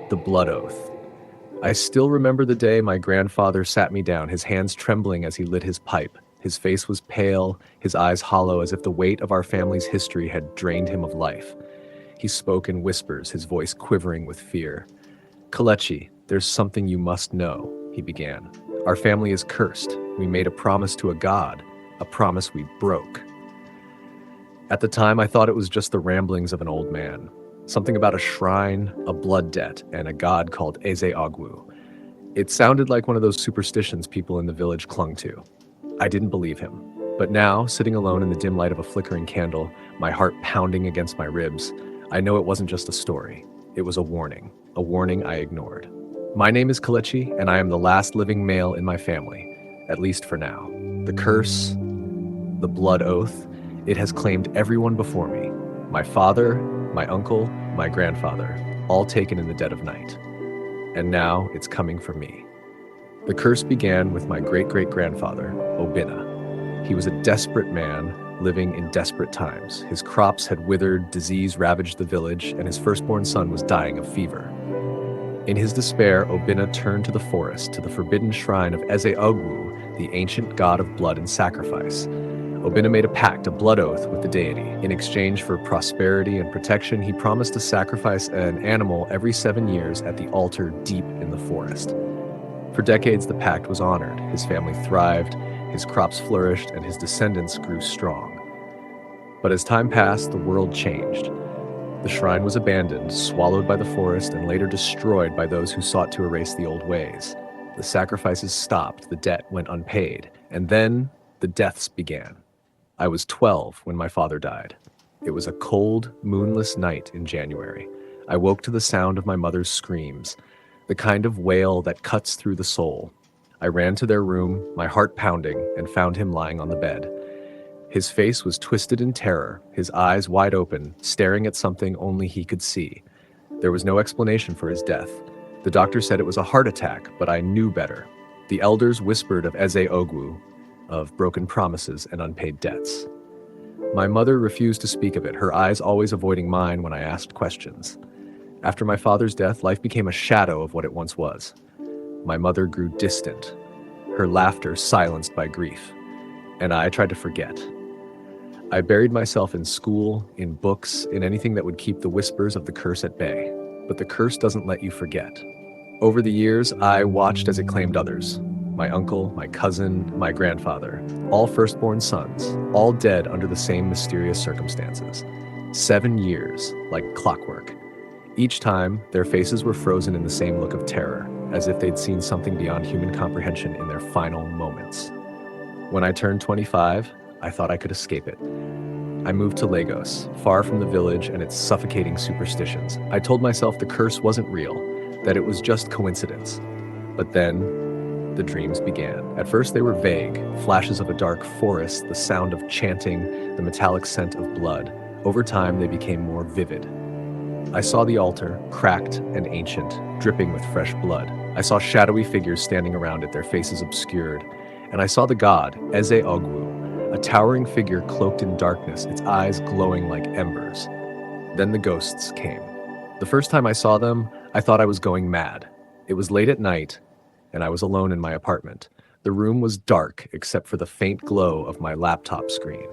The Blood Oath. I still remember the day my grandfather sat me down, his hands trembling as he lit his pipe. His face was pale, his eyes hollow, as if the weight of our family's history had drained him of life. He spoke in whispers, his voice quivering with fear. "Kalechi, there's something you must know," he began. "Our family is cursed. We made a promise to a god, a promise we broke." At the time, I thought it was just the ramblings of an old man. Something about a shrine, a blood debt, and a god called Eze Ogwu. It sounded like one of those superstitions people in the village clung to. I didn't believe him. But now, sitting alone in the dim light of a flickering candle, my heart pounding against my ribs, I know it wasn't just a story. It was a warning I ignored. My name is Kalechi, and I am the last living male in my family, at least for now. The curse, the blood oath, it has claimed everyone before me. My father, my uncle, my grandfather, all taken in the dead of night. And now it's coming for me. The curse began with my great-great-grandfather, Obinna. He was a desperate man living in desperate times. His crops had withered, disease ravaged the village, and his firstborn son was dying of fever. In his despair, Obinna turned to the forest, to the forbidden shrine of Eze Ogwu, the ancient god of blood and sacrifice. Obinna made a pact, a blood oath, with the deity. In exchange for prosperity and protection, he promised to sacrifice an animal every 7 years at the altar deep in the forest. For decades, the pact was honored. His family thrived, his crops flourished, and his descendants grew strong. But as time passed, the world changed. The shrine was abandoned, swallowed by the forest, and later destroyed by those who sought to erase the old ways. The sacrifices stopped, the debt went unpaid, and then the deaths began. I was 12 when my father died. It was a cold, moonless night in January. I woke to the sound of my mother's screams, the kind of wail that cuts through the soul. I ran to their room, my heart pounding, and found him lying on the bed. His face was twisted in terror, his eyes wide open, staring at something only he could see. There was no explanation for his death. The doctor said it was a heart attack, but I knew better. The elders whispered of Eze Ogwu, of broken promises and unpaid debts. My mother refused to speak of it, her eyes always avoiding mine when I asked questions. After my father's death, life became a shadow of what it once was. My mother grew distant, her laughter silenced by grief, and I tried to forget. I buried myself in school, in books, in anything that would keep the whispers of the curse at bay. But the curse doesn't let you forget. Over the years, I watched as it claimed others. My uncle, my cousin, my grandfather, all firstborn sons, all dead under the same mysterious circumstances. 7 years, like clockwork. Each time, their faces were frozen in the same look of terror, as if they'd seen something beyond human comprehension in their final moments. When I turned 25, I thought I could escape it. I moved to Lagos, far from the village and its suffocating superstitions. I told myself the curse wasn't real, that it was just coincidence. But then, the dreams began. At first they were vague, flashes of a dark forest, the sound of chanting, the metallic scent of blood. Over time, they became more vivid. I saw the altar, cracked and ancient, dripping with fresh blood. I saw shadowy figures standing around it, their faces obscured. And I saw the god, Eze Ogwu, a towering figure cloaked in darkness, its eyes glowing like embers. Then the ghosts came. The first time I saw them, I thought I was going mad. It was late at night, and I was alone in my apartment. The room was dark except for the faint glow of my laptop screen.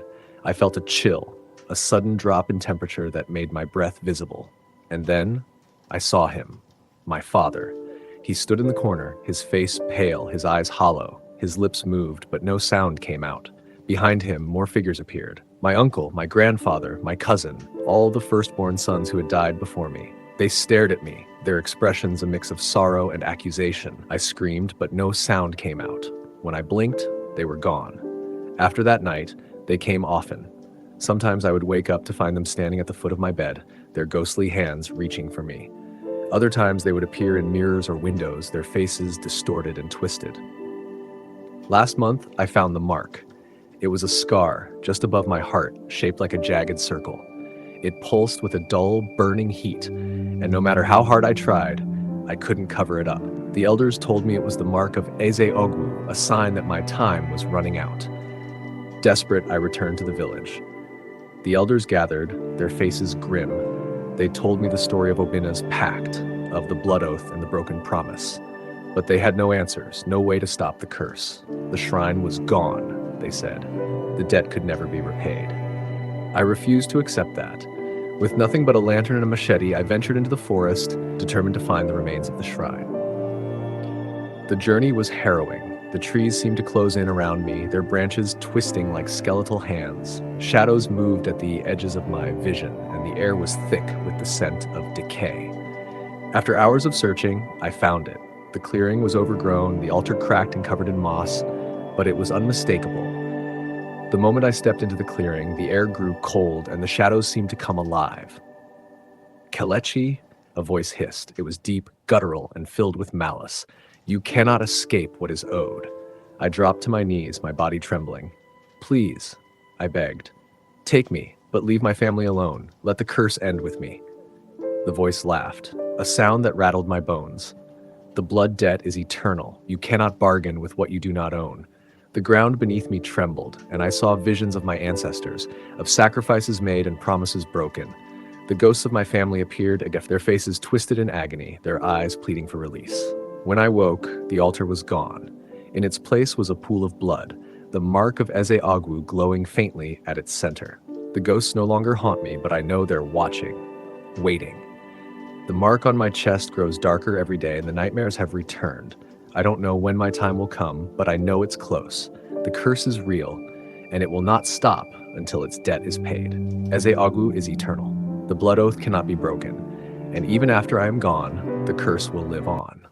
I felt a chill, a sudden drop in temperature that made my breath visible. And then I saw him, my father. He stood in the corner, his face pale, his eyes hollow. His lips moved, but no sound came out. Behind him, more figures appeared. My uncle, my grandfather, my cousin, all the firstborn sons who had died before me. They stared at me, their expressions a mix of sorrow and accusation. I screamed, but no sound came out. When I blinked, they were gone. After that night, they came often. Sometimes I would wake up to find them standing at the foot of my bed, their ghostly hands reaching for me. Other times they would appear in mirrors or windows, their faces distorted and twisted. Last month, I found the mark. It was a scar just above my heart, shaped like a jagged circle. It pulsed with a dull, burning heat, and no matter how hard I tried, I couldn't cover it up. The elders told me it was the mark of Eze Ogwu, a sign that my time was running out. Desperate, I returned to the village. The elders gathered, their faces grim. They told me the story of Obinna's pact, of the blood oath and the broken promise. But they had no answers, no way to stop the curse. The shrine was gone, they said. The debt could never be repaid. I refused to accept that. With nothing but a lantern and a machete, I ventured into the forest, determined to find the remains of the shrine. The journey was harrowing. The trees seemed to close in around me, their branches twisting like skeletal hands. Shadows moved at the edges of my vision, and the air was thick with the scent of decay. After hours of searching, I found it. The clearing was overgrown, the altar cracked and covered in moss, but it was unmistakable. The moment I stepped into the clearing, the air grew cold and the shadows seemed to come alive. Kelechi, a voice hissed. It was deep, guttural, and filled with malice. You cannot escape what is owed. I dropped to my knees, my body trembling. Please, I begged. Take me, but leave my family alone. Let the curse end with me. The voice laughed, a sound that rattled my bones. The blood debt is eternal. You cannot bargain with what you do not own. The ground beneath me trembled, and I saw visions of my ancestors, of sacrifices made and promises broken. The ghosts of my family appeared, their faces twisted in agony, their eyes pleading for release. When I woke, the altar was gone. In its place was a pool of blood, the mark of Eze Agwu glowing faintly at its center. The ghosts no longer haunt me, but I know they're watching, waiting. The mark on my chest grows darker every day, and the nightmares have returned. I don't know when my time will come, but I know it's close. The curse is real, and it will not stop until its debt is paid. Eze Agwu is eternal. The blood oath cannot be broken, and even after I am gone, the curse will live on.